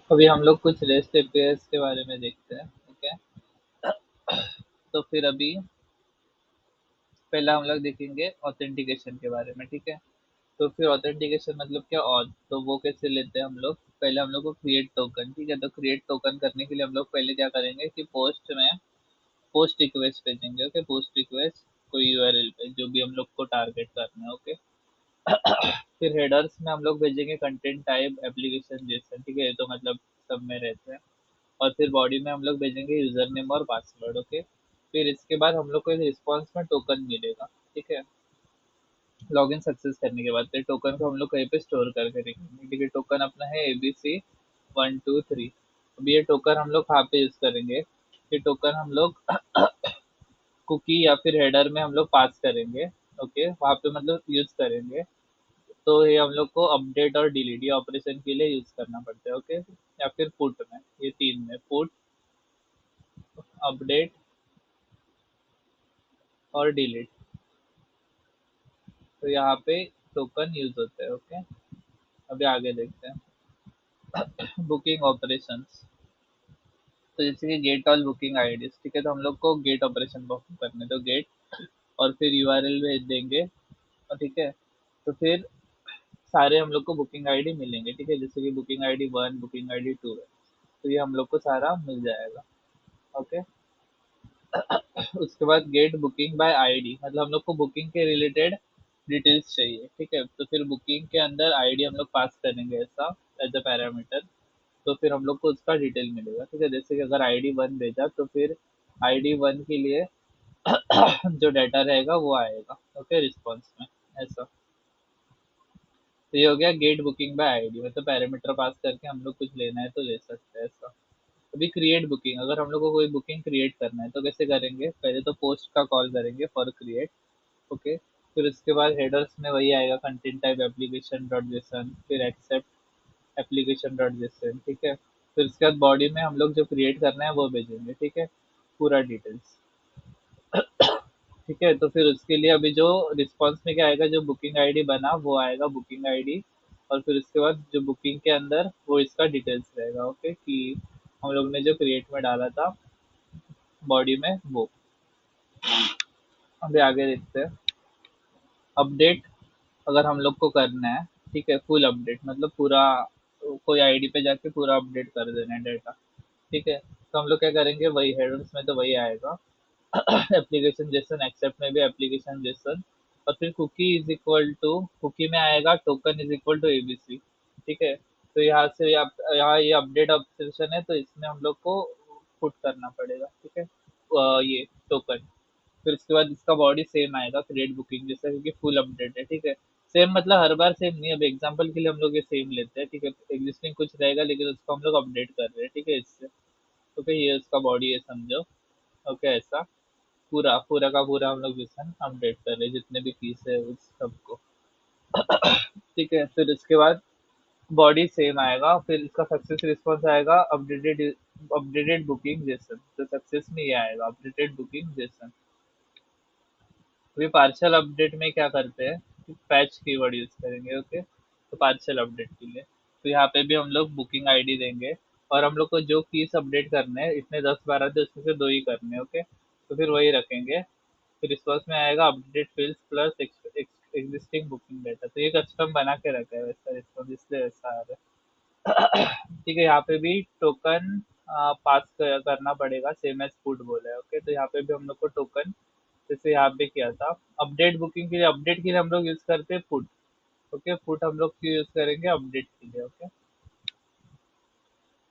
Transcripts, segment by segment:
अभी हम लोग कुछ रेस्ट एपीआईज के बारे में देखते हैं। ओके, तो फिर अभी पहला हम लोग देखेंगे ऑथेंटिकेशन के बारे में। ठीक है, तो फिर ऑथेंटिकेशन मतलब क्या, और तो वो कैसे लेते हैं हम लोग। पहले हम लोग को क्रिएट टोकन, ठीक है, तो क्रिएट टोकन करने के लिए हम लोग पहले क्या करेंगे कि पोस्ट रिक्वेस्ट भेजेंगे। ओके, पोस्ट रिक्वेस्ट कोई यूआरएल पे जो भी हम लोग को टारगेट करना है। ओके, फिर हेडर्स में हम लोग भेजेंगे कंटेंट टाइप एप्लीकेशन जैसा। ठीक है, तो मतलब सब में रहते हैं। और फिर बॉडी में हम लोग भेजेंगे यूजर नेम और पासवर्ड। ओके, फिर इसके बाद हम लोग को एक रिस्पॉन्स में टोकन मिलेगा। ठीक है, लॉगिन सक्सेस करने के बाद फिर टोकन को हम लोग कहीं पे स्टोर करके रखेंगे। ठीक है, टोकन अपना है ABC 1 2 3। अब ये टोकन हम लोग कहाँ पे यूज करेंगे, ये टोकन हम लोग कुकी या फिर हेडर में हम लोग पास करेंगे। ओके, वहाँ पे मतलब यूज करेंगे। तो ये हम लोग को अपडेट और डिलीट ये ऑपरेशन के लिए यूज करना पड़ता है। ओके, या फिर पुट में, ये तीन में, पुट, अपडेट और डिलीट, तो यहाँ पे टोकन यूज होते हैं। ओके, अभी आगे देखते हैं बुकिंग ऑपरेशंस। तो जैसे कि गेट ऑल बुकिंग आईडीज। ठीक है, तो हम लोग को गेट ऑपरेशन परफॉर्म करने, तो गेट और फिर यूआरएल भेज देंगे। और ठीक है, तो फिर सारे हम लोग को बुकिंग आईडी मिलेंगे। ठीक है, जैसे कि बुकिंग आईडी 1, बुकिंग आईडी 2 है, तो ये हम लोग को सारा मिल जाएगा। ओके, उसके बाद गेट बुकिंग बाय आईडी, मतलब हम लोग को बुकिंग के रिलेटेड डिटेल्स चाहिए। ठीक है, तो फिर बुकिंग के अंदर आईडी हम लोग पास करेंगे ऐसा, एज अ पैरामीटर। तो फिर हम लोग को उसका डिटेल मिलेगा। ठीक है, जैसे कि अगर आईडी 1 भेजा तो फिर आईडी 1 के लिए जो डाटा रहेगा वो आएगा। ओके, रिस्पॉन्स में ऐसा। तो ये हो गया गेट बुकिंग बाय आईडी, मतलब पैरामीटर पास करके हम लोग कुछ लेना है तो ले सकते हैं ऐसा। अभी क्रिएट बुकिंग, अगर हम लोग को कोई बुकिंग क्रिएट करना है तो कैसे करेंगे, पहले तो पोस्ट का कॉल करेंगे फॉर क्रिएट। ओके, फिर उसके बाद हेडर्स में वही आएगा content type application dot Jason, फिर एक्सेप्ट एप्लीकेशन डॉट जेसन। ठीक है, फिर उसके बाद बॉडी में हम लोग जो क्रिएट करना है वो भेजेंगे। ठीक है, पूरा डिटेल्स। ठीक है, तो फिर उसके लिए अभी जो रिस्पॉन्स में क्या आएगा, जो बुकिंग आईडी बना वो आएगा बुकिंग आईडी। और फिर उसके बाद जो बुकिंग के अंदर वो इसका डिटेल्स रहेगा। ओके, कि हम लोग ने जो क्रिएट में डाला था बॉडी में वो। अभी आगे देखते हैं अपडेट, अगर हम लोग को करना है। ठीक है, फुल अपडेट मतलब पूरा, कोई आईडी पे जाके पूरा अपडेट कर देना है डाटा। ठीक है, तो हम लोग क्या करेंगे, वही हेडर्स में तो वही आएगा एप्लीकेशन जेसन, एक्सेप्ट में भी एप्लीकेशन जेसन। और फिर cookie is equal to, cookie में आएगा token is equal to ABC. ठीक है, तो यहाँ से यहाँ ये अपडेट ऑप्शन है, तो इसमें हम लोग को पुट करना पड़ेगा। ठीक है, ये टोकन। फिर उसके बाद इसका बॉडी सेम आएगा क्रिएट बुकिंग जैसा, क्योंकि फुल अपडेट है। ठीक है, सेम मतलब हर बार सेम नहीं, अब एग्जांपल के लिए हम लोग ये सेम लेते हैं। ठीक है, एग्जिस्टिंग कुछ रहेगा लेकिन उसको हम लोग अपडेट कर रहे हैं। ठीक है, इससे। ओके, ये उसका बॉडी है समझो। ओके, ऐसा पूरा पूरा का पूरा हम लोग जिसमें अपडेट कर रहे हैं जितने भी पीस है उस सबको। ठीक है, फिर उसके बाद बॉडी सेम आएगा, फिर इसका सक्सेस रिस्पॉन्स आएगा अपडेटेड, अपडेटेड बुकिंग जेसन, तो सक्सेस में ये आएगा अपडेटेड बुकिंग जेसन। अभी पार्शियल अपडेट में क्या करते हैं, पैच कीवर्ड यूज करेंगे। ओके, तो पार्शियल अपडेट के लिए तो यहाँ पे भी हम लोग बुकिंग आईडी देंगे। और हम लोग को जो कीज अपडेट करने हैं, इतने 10 12 थे उसमें से दो ही करने हैं। ओके, तो फिर वही रखेंगे। फिर रिस्पॉन्स में आएगा updated fields plus existing booking data, तो ये कस्टम बना के रखा है वैसा रिस्पॉन्स, इसलिए वैसा आ रहा है। ठीक है, यहाँ पे भी टोकन पास करना पड़ेगा, सेम एज फूड बोला है। ओके, तो यहाँ पे भी हम लोग को टोकन जैसे यहाँ पे किया था। अपडेट बुकिंग के लिए, अपडेट के लिए हम लोग यूज करते हैं पुट। ओके, पुट हम लोग क्यों यूज करेंगे, अपडेट के लिए। ओके,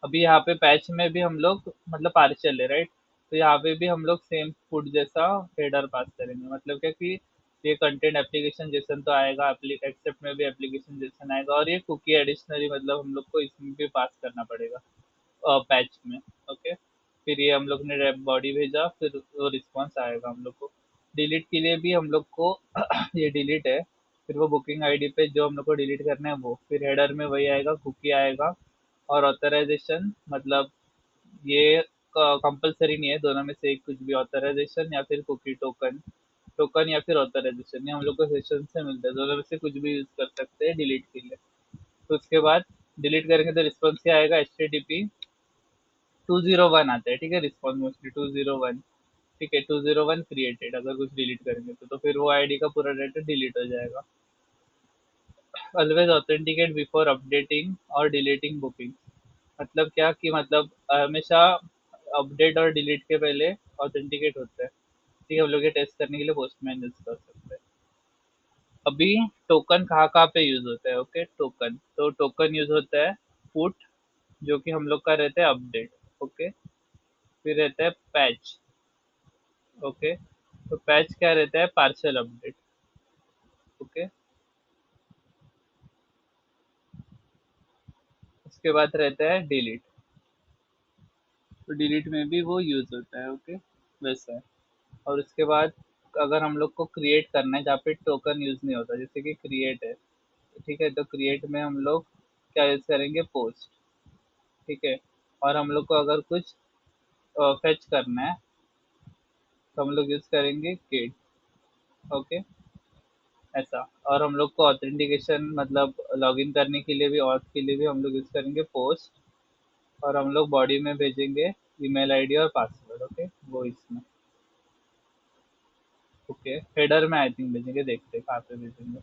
अभी यहाँ पे पैच में भी हम लोग मतलब पार्शियल है, राइट, तो यहाँ पे भी हम लोग सेम पुट जैसा हेडर पास करेंगे। मतलब क्या कि ये कंटेंट एप्लीकेशन जैसन तो आएगा, एक्सेप्ट में भी एप्लीकेशन जैसन आएगा, और ये कुकी एडिशनरी मतलब हम लोग को इसमें भी पास करना पड़ेगा पैच में। ओके, फिर ये हम लोग ने बॉडी भेजा, फिर वो रिस्पॉन्स आएगा हम लोग को। डिलीट के लिए भी हम लोग को ये डिलीट है, फिर वो बुकिंग आईडी पे जो हम लोग को डिलीट करना है वो, फिर हेडर में वही आएगा, कुकी आएगा। और ऑथराइजेशन मतलब ये कंपलसरी नहीं है, दोनों में से एक कुछ भी, ऑथराइजेशन या फिर कुकी टोकन, टोकन या फिर ऑथराइजेशन, ये हम लोग को सेशन से मिलता है, दोनों में से कुछ भी यूज कर सकते हैं डिलीट के लिए। तो उसके बाद डिलीट करेंगे तो रिस्पॉन्स क्या आएगा, HTTP 201 आता है, ठीक है, रिस्पॉन्स मोस्टली 201, ठीक है, 201 क्रिएटेड, अगर कुछ डिलीट करेंगे तो फिर वो आईडी का पूरा डाटा डिलीट हो जाएगा। ऑलवेज ऑथेंटिकेट बिफोर अपडेटिंग और डिलीटिंग बुकिंग, मतलब क्या कि मतलब हमेशा अपडेट और डिलीट के पहले ऑथेंटिकेट होता है, ठीक है, हम लोग ये टेस्ट करने के लिए पोस्टमैन यूज कर सकते हैं। अभी टोकन कहाँ कहाँ पे यूज होता है, ओके, टोकन, तो टोकन यूज होता है पुट, जो कि हम लोग का रहता है अपडेट, ओके, फिर रहता है पैच, ओके, तो पैच क्या रहता है, पार्शियल अपडेट, ओके, उसके बाद रहता है डिलीट, तो डिलीट में भी वो यूज होता है, ओके, वैसा है। और उसके बाद अगर हम लोग को क्रिएट करना है जहाँ पे टोकन यूज नहीं होता, जैसे कि क्रिएट है, ठीक है, तो क्रिएट में हम लोग क्या यूज करेंगे, पोस्ट, ठीक है, और हम लोग को अगर कुछ फेच करना है तो हम लोग यूज करेंगे गेट, ओके, ऐसा। और हम लोग को ऑथेंटिकेशन मतलब लॉगिन करने के लिए भी, ऑथ के लिए भी हम लोग यूज करेंगे पोस्ट, और हम लोग बॉडी में भेजेंगे ईमेल आईडी और पासवर्ड, ओके, वो इसमें, ओके, हेडर में आई थिंक भेजेंगे, देखते हैं कहाँ पे भेजेंगे,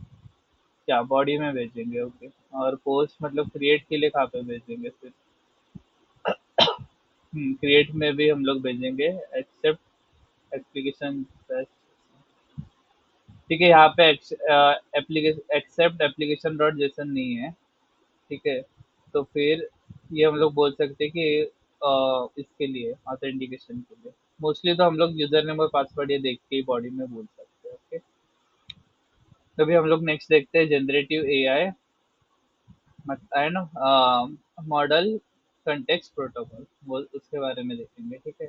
क्या बॉडी में भेजेंगे, ओके, और पोस्ट मतलब क्रिएट के लिए कहाँ पे भेजेंगे फिर, क्रिएट में भी हम लोग भेजेंगे एक्सेप्ट एप्लीकेशन, ठीक है, यहाँ पे application accept application dot JSON नहीं है, ठीक है, तो फिर ये हम लोग बोल सकते हैं कि इसके लिए ऑथेंटिकेशन के लिए मोस्टली तो हम लोग यूजर नेम और पासवर्ड ये देख के ही बॉडी में बोल सकते हैं, ओके। तभी हम लोग नेक्स्ट देखते हैं जनरेटिव एआई, है ना, मॉडल कंटेक्स्ट प्रोटोकॉल, वो उसके बारे में देखेंगे, ठीक है,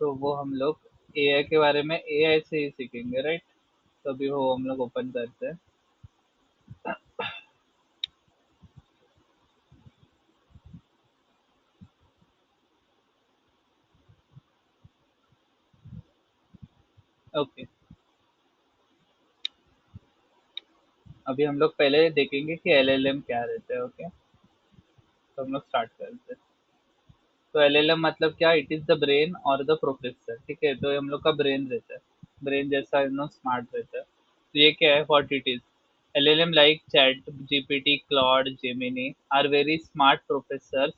तो वो हम लोग एआई के बारे में एआई से ही सीखेंगे, राइट, तो अभी वो हम लोग ओपन करते हैं, ओके। अभी हम लोग पहले देखेंगे कि एलएलएम क्या रहता है, ओके, तो हम लोग स्टार्ट करते हैं। तो एलएलएम मतलब क्या, इट इज द ब्रेन और द प्रोफेसर, ठीक है, तो ये हम लोग का ब्रेन रहता है, ब्रेन जैसा स्मार्ट रहता है, तो ये क्या है, what it is, LLM like ChatGPT, Claude, Gemini are very smart professors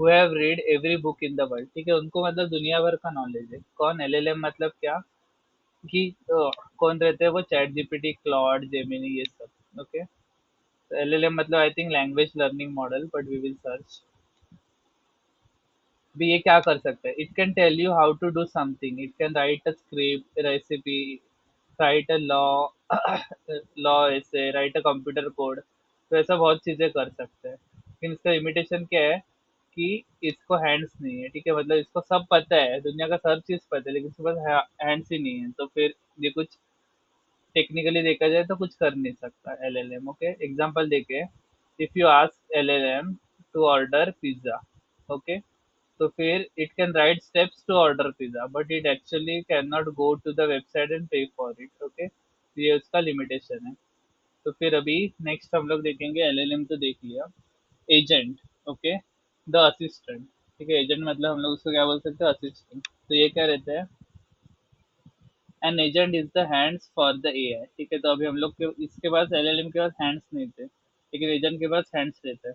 who have read every book in the world, ठीक है, उनको मतलब दुनिया भर का नॉलेज है, कौन, एलएलएम मतलब क्या कि कौन रहते हैं वो, चैट जीपीटी, क्लॉड, जेमिनी, ये सब, ओके, तो एलएलएम मतलब I think language learning model, but we will search. भी ये क्या कर सकता है, it can tell you how to do something, it can write a script, recipe, write a law, law ऐसे राइट अ कंप्यूटर कोड, तो ऐसा बहुत चीज़ें कर सकते हैं, लेकिन इसका लिमिटेशन क्या है कि इसको हैंड्स नहीं है, ठीक है, मतलब इसको सब पता है, दुनिया का सब चीज़ पता है, लेकिन इसके पास हैंड्स ही नहीं है, तो फिर ये कुछ टेक्निकली देखा जाए तो कुछ कर नहीं सकता एलएलएम, ओके, एग्जांपल देखे, if you ask LLM to order pizza, okay, तो फिर it can write steps to order pizza, but it actually can not go to the website and pay for it, okay, तो ये उसका limitation है। तो फिर अभी नेक्स्ट हम लोग देखेंगे, एलएलएम तो देख लिया, एजेंट, ओके, द असिस्टेंट, ठीक है, एजेंट मतलब हम लोग उसको क्या बोल सकते हैं, असिस्टेंट, तो ये क्या रहता है, an agent is the hands for the AI, ठीक है, तो अभी हम लोग के इसके पास एलएलएम के पास हैंड्स नहीं थे, लेकिन एजेंट के पास हैंड्स रहता है,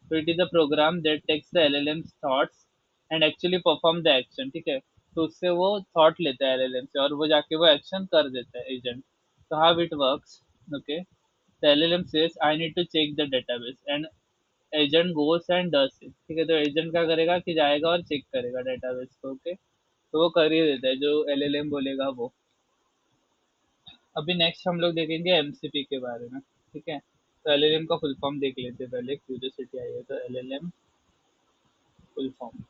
तो it is a program that takes the LLM thoughts and actually perform the action, ठीक है, तो उससे वो थॉट लेता है एलएलएम से और वो जाके वो एक्शन कर देता है एजेंट, तो how it works, okay, the LLM says I need to check the database and agent goes and does it, ठीक है, तो एजेंट क्या करेगा कि जाएगा और चेक करेगा डेटाबेस को, ओके, तो वो कर ही देता है जो एलएलएम बोलेगा वो। अभी नेक्स्ट हम लोग देखेंगे एमसीपी के बारे में, ठीक है, तो एलएलएम का फुल फॉर्म देख लेते हैं पहले, क्यूरियोसिटी आई है, तो LLM full form,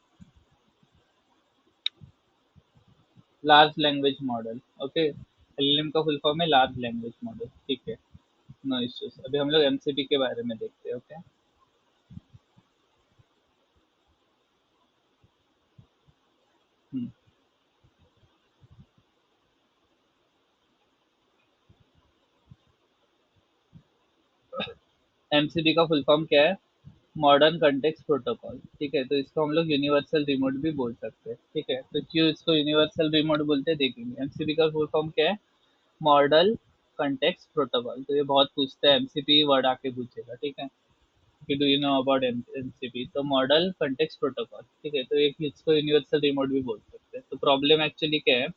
large language model, okay, LLM का फुल फॉर्म है लार्ज लैंग्वेज मॉडल, ठीक है, नो इश्यूज। अभी हम लोग एमसीपी के बारे में देखते हैं, ओके, एमसीपी का फुल फॉर्म क्या है, मॉडर्न कंटेक्स्ट प्रोटोकॉल, ठीक है। तो इसको हम लोग यूनिवर्सल रिमोट भी बोल सकते हैं, ठीक है। तो क्यों इसको यूनिवर्सल रिमोट बोलते हैं देखेंगे। एमसीपी का फुल फॉर्म क्या है? Model context protocol. तो ये बहुत पूछता है, एमसीपी वर्ड आके पूछेगा, ठीक है, कि do you know about MCP. तो मॉडल कंटेक्स्ट प्रोटोकॉल, ठीक है। तो एक इसको यूनिवर्सल रिमोट भी बोल सकते हैं। तो प्रॉब्लम एक्चुअली क्या है?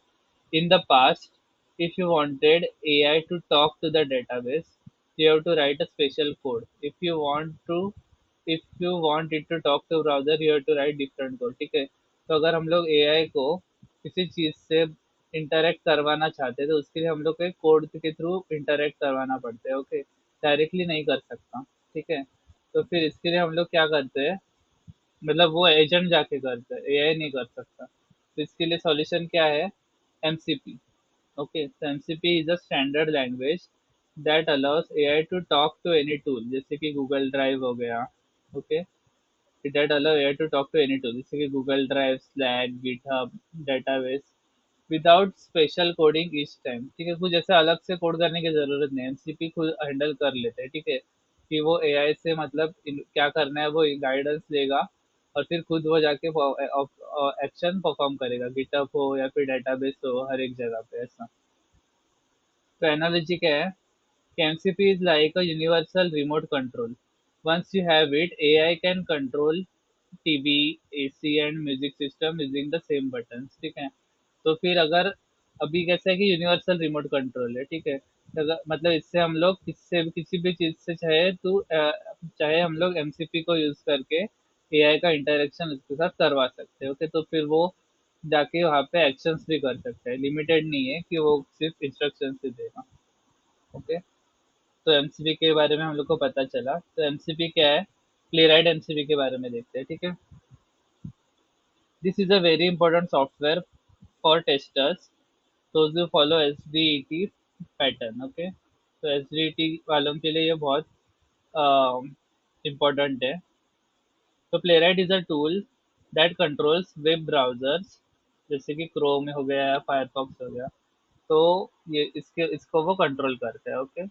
In the past, if you wanted AI to talk to the database, you have to write a special code. If you want it to talk to browser, you have to write different code. ठीक है। तो अगर हम लोग AI को किसी चीज़ से interact करवाना चाहते हैं तो उसके लिए हम लोग को एक कोड के थ्रू इंटरेक्ट करवाना पड़ता है, ओके। डायरेक्टली नहीं कर सकता, ठीक है। तो फिर इसके लिए हम लोग क्या करते हैं, मतलब वो एजेंट जाके करता है, एआई नहीं कर सकता। तो इसके लिए सॉल्यूशन क्या है? MCP. Okay, so MCP is a standard language that allows AI to talk to any tool, जैसे कि गूगल ड्राइव हो गया, okay. that allow AI to talk to any tool, जैसे कि Google drive, slack, GitHub, database, without special coding each time, ठीक है। कुछ ऐसे अलग से कोड करने की जरूरत नहीं, एमसीपी खुद हैंडल कर लेते हैं, ठीक है। कि वो एआई से मतलब क्या करना है वो गाइडेंस देगा, और फिर खुद वो जाके एक्शन परफॉर्म करेगा, गिटअप हो या फिर डेटाबेस हो, हर एक जगह पे ऐसा। तो एनालॉजी क्या है कि MCP is like a universal remote control. Once you have it, AI can control TV, AC and music system using the same buttons, ठीक है। तो फिर अगर अभी कैसा है कि यूनिवर्सल रिमोट कंट्रोल है, ठीक है। तो मतलब इससे हम लोग किससे भी किसी भी चीज़ से चाहे हम लोग एमसीपी को यूज़ करके एआई का इंटरेक्शन उसके साथ करवा सकते हैं, ओके। तो फिर वो जाके वहाँ पे एक्शंस भी कर सकते हैं, लिमिटेड नहीं है कि वो सिर्फ इंस्ट्रक्शंस ही देगा, ओके। तो एमसीपी के बारे में हम लोग को पता चला। तो एमसीपी क्या है? प्लेराइट एमसीपी के बारे में देखते हैं, ठीक है। This is a very important software for testers, those who follow SDET pattern, okay. तो एसडीईटी वालों के लिए ये बहुत इम्पोर्टेंट है। तो playwright is a tool that controls web browsers, जैसे कि क्रोम हो गया या फायरफॉक्स हो गया। तो ये इसको वो कंट्रोल करते हैं, ओके।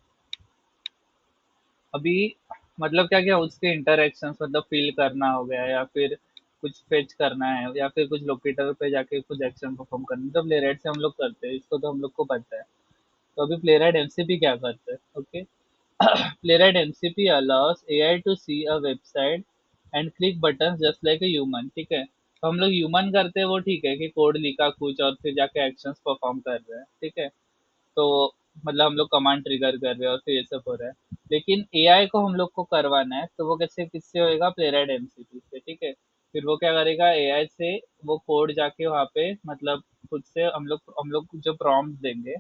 अभी मतलब क्या क्या उसके इंटरैक्शंस, मतलब फिल करना हो गया या फिर कुछ फेच करना है या फिर कुछ लोकेटर पे जाके कुछ एक्शन परफॉर्म करना है, तो प्लेराइट से हम लोग करते हैं, इसको तो हम लोग को पता है। तो अभी प्लेराइट एमसीपी क्या करते हैं, okay. Playwright MCP allows AI to see a website and click button just like a human, ठीक है। तो हम लोग ह्यूमन करते हैं वो ठीक है, कि कोड लिखा कुछ और फिर जाके एक्शंस परफॉर्म कर रहे हैं, ठीक है। तो मतलब हम लोग कमांड ट्रिगर कर रहे हैं और फिर ये सब हो रहा है। लेकिन एआई को हम लोग को करवाना है तो वो कैसे किससे होएगा? प्लेराइट एमसीपी से, ठीक है। फिर वो क्या करेगा? एआई से वो कोड जाके वहाँ पे मतलब खुद से हम लोग जो प्रॉम्प्ट देंगे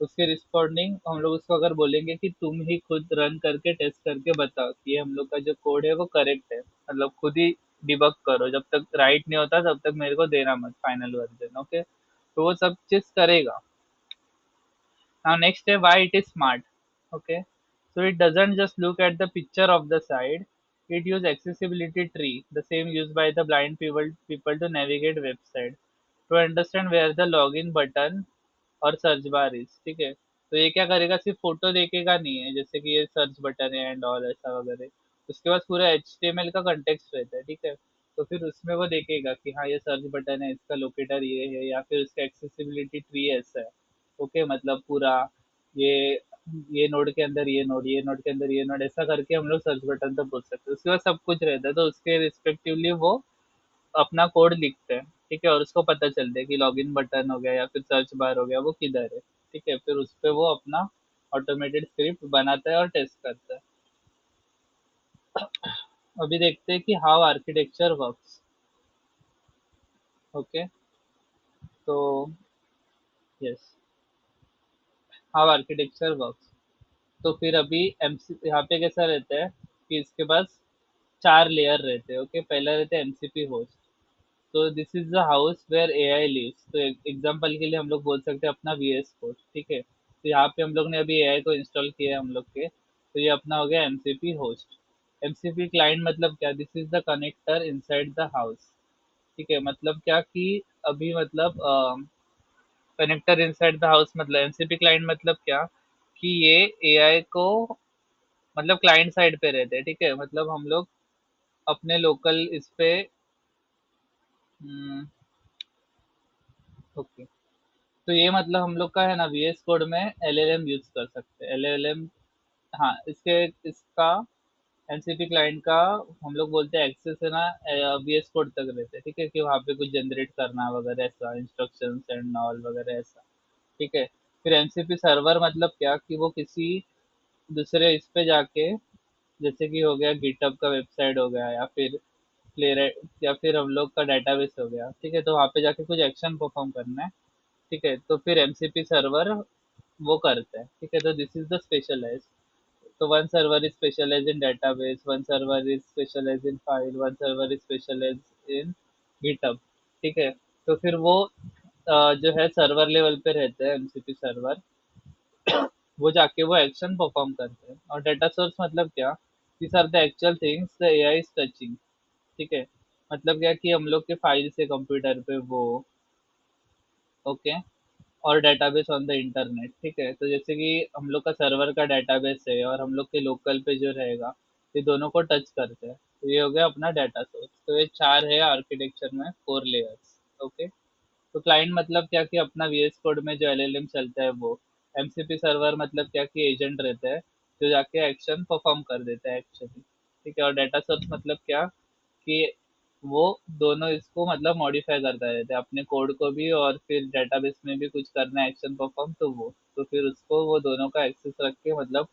उसके रिस्पॉन्डिंग हम लोग उसको अगर बोलेंगे कि तुम ही खुद रन करके टेस्ट करके बताओ कि ये हम लोग का जो कोड है वो करेक्ट है, मतलब खुद ही डिबग करो, जब तक राइट नहीं होता तब तक मेरे को देना मत फाइनल वर्जन, ओके। तो वो सब चीज़ करेगा। Now next step, why it is smart. Okay. So it doesn't just look at the picture of the side. It use accessibility tree, the same used by the blind people to navigate website, to understand where the login button और search bar is, ठीक है। तो ये क्या करेगा? सिर्फ photo देखेगा नहीं है, जैसे कि ये सर्च बटन है एंड ऑल ऐसा वगैरह, उसके पास पूरा एचटीएमएल का कंटेक्स्ट रहता है, ठीक है। तो फिर उसमें वो देखेगा कि हाँ ये सर्च बटन है, इसका लोकेटर ये है, या फिर उसका एक्सेसिबिलिटी ट्री ऐसा है, ओके। मतलब पूरा ये ये नोड के अंदर ये नोड, ये नोड के अंदर ये नोड, ऐसा करके हम लोग सर्च बटन तक पहुंच सकते हैं। उसके बाद सब कुछ रहता है, तो उसके रिस्पेक्टिवली वो अपना कोड लिखते हैं, ठीक है। और उसको पता चलता है कि लॉगिन बटन हो गया या फिर सर्च बार हो गया वो किधर है, ठीक है। फिर उस पर वो अपना ऑटोमेटेड स्क्रिप्ट बनाता है और टेस्ट करता है। अभी देखते हैं कि हाउ आर्किटेक्चर वर्क्स, ओके। तो यस, हाउ आर्किटेक्चर वर्क्स। तो फिर अभी एमसी यहाँ पे कैसा रहता है कि इसके पास 4 लेयर रहते हैं, ओके। पहला रहता है एमसीपी होस्ट। तो this is the house where AI lives. तो एग्जांपल के लिए हम लोग बोल सकते हैं अपना वीएस कोड, ठीक है। तो यहाँ पे हम लोग ने अभी एआई को इंस्टॉल किया है हम लोग के, तो ये अपना हो गया एमसीपी होस्ट। एमसीपी क्लाइंट मतलब क्या? This is the connector inside the house, ठीक है। मतलब क्या कि अभी मतलब कनेक्टर इनसाइड द हाउस मतलब एमसीपी क्लाइंट मतलब क्या कि ये एआई को मतलब क्लाइंट साइड पे रहते हैं, ठीक है। मतलब हम लोग अपने लोकल इस पे ओके, तो ये मतलब हम लोग का है ना वीएस कोड में एलएलएम यूज कर सकते हैं एलएलएम। हाँ, इसके इसका एनसीपी क्लाइंट का हम लोग बोलते हैं एक्सेस है ना वीएस कोड तक रहते हैं, ठीक है, कि वहाँ पे कुछ जनरेट करना वगैरह ऐसा इंस्ट्रक्शंस एंड ऑल वगैरह ऐसा, ठीक है। फिर एमसीपी सर्वर मतलब क्या कि वो किसी दूसरे इस पे जाके, जैसे कि हो गया गिटहब का वेबसाइट हो गया या फिर प्लेराइट या फिर हम लोग का डेटाबेस हो गया, ठीक है, तो वहाँ पे जाके कुछ एक्शन परफॉर्म करना है, ठीक है, तो फिर एमसीपी सर्वर वो करता है, ठीक है, तो दिस इज द स्पेशलाइज। तो one server is specialized in database, one server is specialized in file, one server is specialized in GitHub, ठीक है। तो फिर वो जो है सर्वर लेवल पे रहते हैं एमसीपी सर्वर, वो जाके वो एक्शन परफॉर्म करते हैं। और डेटा सोर्स मतलब क्या, these are the actual things the AI is touching, ठीक है, मतलब क्या कि हम लोग के फाइल से कंप्यूटर पे वो, ओके, और डेटाबेस ऑन द इंटरनेट, ठीक है, तो जैसे कि हम लोग का सर्वर का डेटाबेस है और हम लोग के लोकल पे जो रहेगा, ये दोनों को टच करते हैं, तो ये हो गया अपना डाटा सोर्स। तो ये चार है आर्किटेक्चर में, फोर लेयर्स, ओके। तो क्लाइंट मतलब क्या कि अपना वीएस कोड में जो एलएलएम चलता है वो, एमसीपी सर्वर मतलब क्या कि एजेंट रहता है जो जाके एक्शन परफॉर्म कर देता है एक्चुअली, ठीक है। और डाटा सोर्स मतलब क्या कि वो दोनों इसको मतलब मॉडिफाई करता रहता है अपने कोड को भी, और फिर डेटाबेस में भी कुछ करना है एक्शन परफॉर्म, तो वो तो फिर उसको वो दोनों का एक्सेस रख के मतलब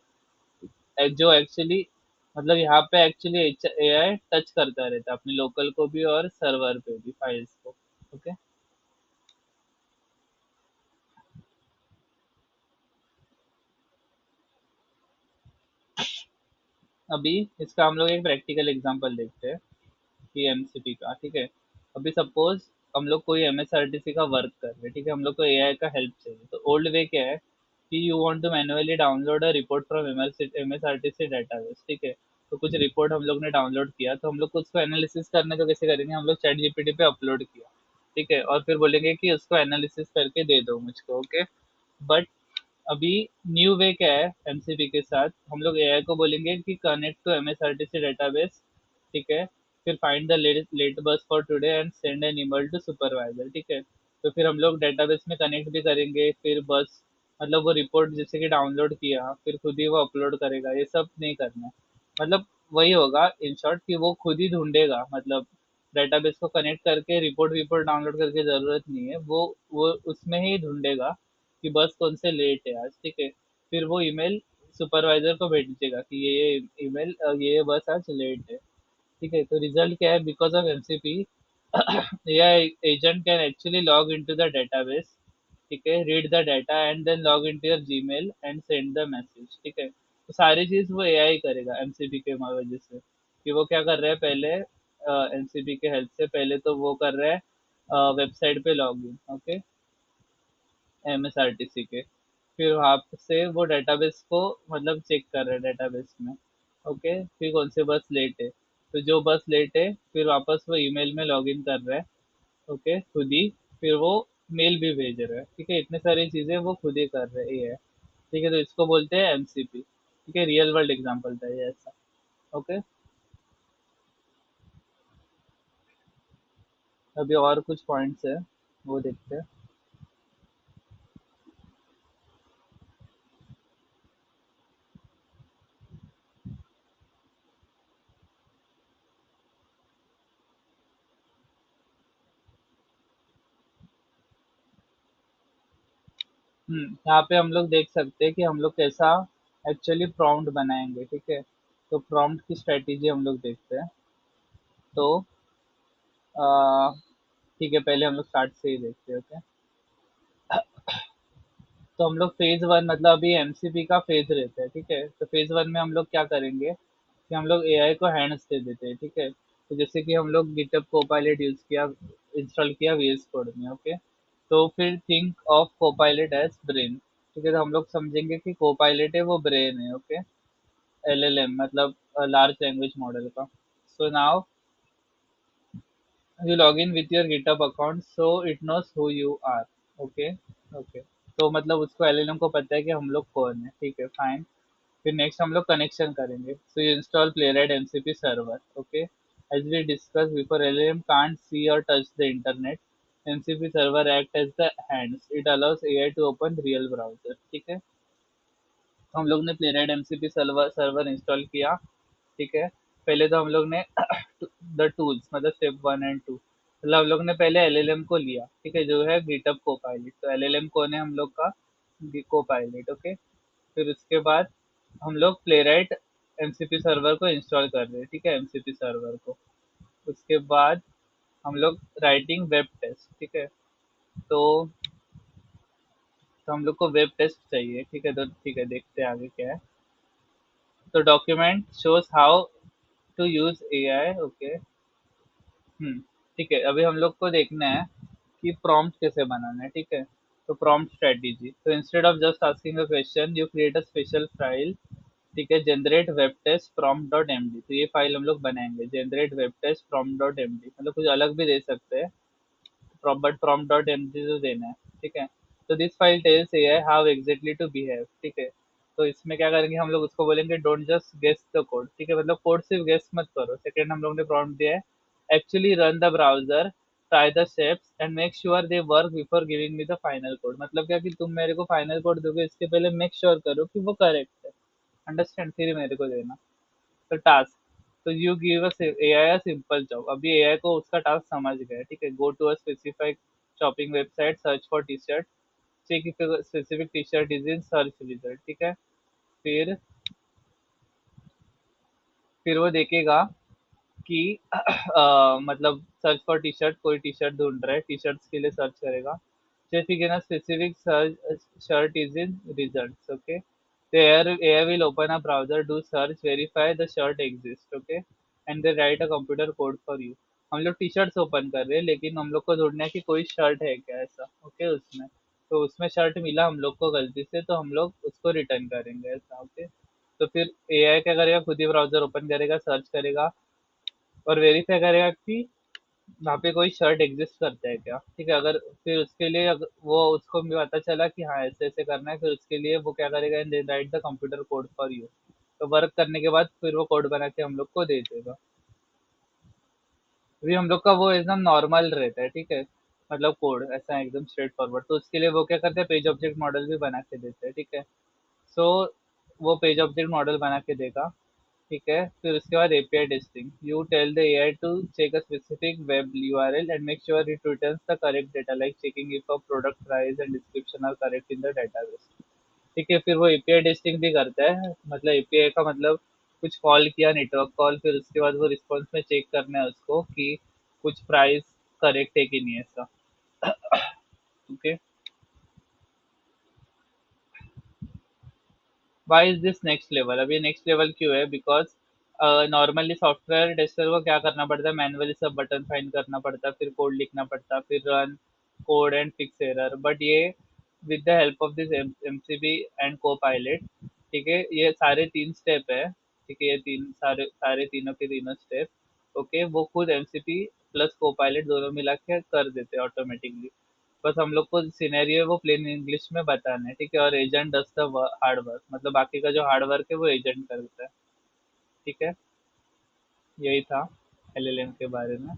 जो एक्चुअली मतलब यहाँ पे एक्चुअली एआई टच करता रहता है अपने लोकल को भी और सर्वर पे भी फाइल्स को, ओके। अभी इसका हम लोग एक प्रैक्टिकल एग्जांपल देखते हैं कि एमसीपी का, ठीक है। अभी सपोज हम लोग कोई एमएसआरटीसी का वर्क कर रहे हैं, ठीक है, हम लोग को एआई का हेल्प चाहिए, तो ओल्ड वे क्या है कि you want to manually download a report from MSRTC database, ठीक है। तो कुछ रिपोर्ट हम लोग ने डाउनलोड किया, तो हम लोग को उसको एनालिसिस करने को कैसे करेंगे, हम लोग चैट जीपीटी पे अपलोड किया, ठीक है, और फिर बोलेंगे कि उसको एनालिसिस करके दे दो मुझको, ओके। बट अभी न्यू वे क्या है एमसीपी के साथ, हम लोग एआई को बोलेंगे कि कनेक्ट टू एमएसआरटीसी डेटाबेस, ठीक है, फिर find the late bus for today and send an email to supervisor, ठीक है। तो फिर हम लोग डेटाबेस में कनेक्ट भी करेंगे, फिर बस मतलब वो रिपोर्ट जैसे कि डाउनलोड किया फिर खुद ही वो अपलोड करेगा, ये सब नहीं करना है। मतलब वही होगा इन शॉर्ट कि वो खुद ही ढूंढेगा, मतलब डेटाबेस को कनेक्ट करके रिपोर्ट रिपोर्ट डाउनलोड करके ज़रूरत नहीं है, वो उसमें ही ढूंढेगा कि बस कौन से लेट है आज, ठीक है। फिर वो ईमेल सुपरवाइजर को भेजेगा कि ये ईमेल ये बस आज लेट है, ठीक है। तो रिजल्ट क्या है, because of MCP AI agent can actually log into the database, ठीक है, read the data and then log into your Gmail and send the message, ठीक है। तो सारी चीज वो एआई करेगा एमसीपी के वजह से, कि वो क्या कर रहा है पहले एमसीपी के हेल्प से पहले तो वो कर रहा है वेबसाइट पे लॉग इन, ओके, एमएसआरटीसी के, फिर वहाँ से वो डेटाबेस को मतलब चेक कर रहा है डेटाबेस में, ओके, फिर कौन से बस लेट है, तो जो बस लेट है फिर वापस वो ईमेल में लॉगिन कर रहा है, ओके, खुद ही, फिर वो मेल भी भेज रहा है, ठीक है, इतनी सारी चीज़ें वो खुद ही कर रहे हैं, ठीक है, तो इसको बोलते हैं एमसीपी, ठीक है, रियल वर्ल्ड एग्जांपल था ये ऐसा, ओके। अभी और कुछ पॉइंट्स है वो देखते हैं। यहाँ पे हम लोग देख सकते हैं कि हम लोग कैसा एक्चुअली प्रॉम्प्ट बनाएंगे, ठीक है। तो प्रॉम्प्ट की स्ट्रेटेजी हम लोग देखते हैं। तो अ, ठीक है, पहले हम लोग स्टार्ट से ही देखते हैं, ओके। तो हम लोग फेज वन मतलब अभी एमसीपी का फेज रहता है, ठीक है, तो फेज वन में हम लोग क्या करेंगे कि हम लोग एआई को हैंड्स दे देते हैं, ठीक है। तो जैसे कि हम लोग गिटहब कोपायलट यूज किया, इंस्टॉल किया वीएस कोड में, ओके। तो फिर think of Copilot as brain, ठीक है, तो हम लोग समझेंगे कि कोपायलट है वो ब्रेन है, ओके, एलएलएम मतलब लार्ज लैंग्वेज मॉडल का। So now you log in with your GitHub account so it knows who you are, okay, okay. तो मतलब उसको एलएलएम को पता है कि हम लोग कौन है, ठीक है, फाइन। फिर नेक्स्ट हम लोग कनेक्शन करेंगे, so you install playwright MCP server, okay. As we discussed before, LLM can't see or touch the internet. MCP server act as the hands. It allows AI to open real browser. ठीक है, तो हम लोग ने playwright MCP server server install किया। ठीक है, पहले तो हम लोग ने द टूल्स मतलब स्टेप 1 एंड 2, मतलब हम लोग ने पहले एलएलएम को लिया। ठीक है, जो है गिटअप को पायलट, तो एलएलएम कौन है हम लोग का, को पायलट। ओके, फिर उसके बाद हम लोग प्लेराइट एमसीपी सर्वर को इंस्टॉल कर रहे हैं। ठीक है, एमसीपी सर्वर को। उसके बाद हम लोग राइटिंग वेब टेस्ट। ठीक है, तो हम लोग को वेब टेस्ट चाहिए। ठीक है, तो ठीक है, देखते हैं आगे क्या है। तो document shows how to use AI. Okay, ठीक है, अभी हम लोग को देखना है कि प्रॉम्प्ट कैसे बनाना है। ठीक है, तो प्रॉम्प्ट स्ट्रेटेजी, तो instead of just asking a question you create a special file. ठीक है, generate web test prompt dot M D, तो ये फाइल हम लोग बनाएंगे, generate web test prompt dot M D, मतलब कुछ अलग भी दे सकते हैं, but prompt dot M G तो देना है। ठीक है, तो this file tells AI how exactly to behave. ठीक है, तो इसमें क्या करेंगे, हम लोग उसको बोलेंगे don't just guess the code. ठीक है, मतलब कोड सिर्फ गेस मत करो। सेकेंड हम लोग ने प्रॉम्प्ट दिया है, actually run the browser, try the steps and make sure they work before giving me the final code. मतलब क्या कि तुम मेरे को फाइनल कोड दोगे, इसके पहले मेक श्योर करो कि वो करेक्ट है। अंडरस्टैंड, फिर मेरे को देना। तो टास्क, तो you give a AI a simple job, अभी एआई को उसका टास्क समझ गया। ठीक है, go to a specified shopping website, search for T shirt, check if specific T shirt is in search result. ठीक है, फिर वो देखेगा कि मतलब सर्च फॉर टी शर्ट, कोई टी शर्ट ढूंढ रहा है, टी शर्ट्स के लिए सर्च करेगा। Check in specific search shirt is in result. Okay, the AI will open a browser, do search, verify the shirt exists, okay, and they write a computer code for you। हम लोग T shirts open कर रहे हैं, लेकिन हम लोग को ढूंढना है कि कोई शर्ट है क्या ऐसा। ओके, उसमें तो उसमें शर्ट मिला हम लोग को गलती से, तो हम लोग उसको रिटर्न करेंगे ऐसा। ओके, तो फिर एआई क्या करेगा, खुद ही ब्राउजर ओपन करेगा, सर्च करेगा और वेरीफाई करेगा कि वहाँ पे कोई शर्ट एग्जिस्ट करता है क्या। ठीक है, अगर फिर उसके लिए वो उसको भी पता चला कि हाँ ऐसे ऐसे करना है, फिर उसके लिए वो क्या करेगा, and right the computer code for you. तो वर्क करने के बाद फिर वो कोड बना के हम लोग को दे देगा। अभी हम लोग का वो एकदम नॉर्मल रहता है। ठीक है, मतलब कोड ऐसा एकदम स्ट्रेट फॉरवर्ड, तो उसके लिए वो क्या करते हैं, पेज ऑब्जेक्ट मॉडल भी बना के देते हैं। ठीक है, सो वो पेज ऑब्जेक्ट मॉडल बना के देगा। ठीक है, फिर उसके बाद API testing, you tell the AI to check a specific web URL and make sure it returns the correct data, like checking if a product price and description are correct in the database. ठीक है, फिर वो API testing भी करता है, मतलब API का मतलब कुछ कॉल किया, नेटवर्क कॉल, फिर उसके बाद वो रिस्पॉन्स में चेक करना है उसको कि कुछ प्राइस करेक्ट है कि नहीं ऐसा। Okay, why is this next level, अब ये नेक्स्ट लेवल क्यों है, बिकॉज नॉर्मली सॉफ्टवेयर टेस्टर को क्या करना पड़ता है, मैनुअली सब बटन फाइंड करना पड़ता है, फिर कोड लिखना पड़ता है, फिर run code and fix error. But ये with the help of this M C B and copilot, ठीक है, ये सारे 3 स्टेप है। ठीक है, ये तीन सारे सारे तीनों के तीनों स्टेप, ओके, वो खुद एम सी पी प्लस को पायलट दोनों मिला के कर देते हैं ऑटोमेटिकली। बस हम लोग को सिनेरियो है वो प्लेन इंग्लिश में बताना है। ठीक है, और agent does the hard work, मतलब बाकी का जो हार्ड वर्क है वो एजेंट करता है। ठीक है, यही था एलएलएम के बारे में।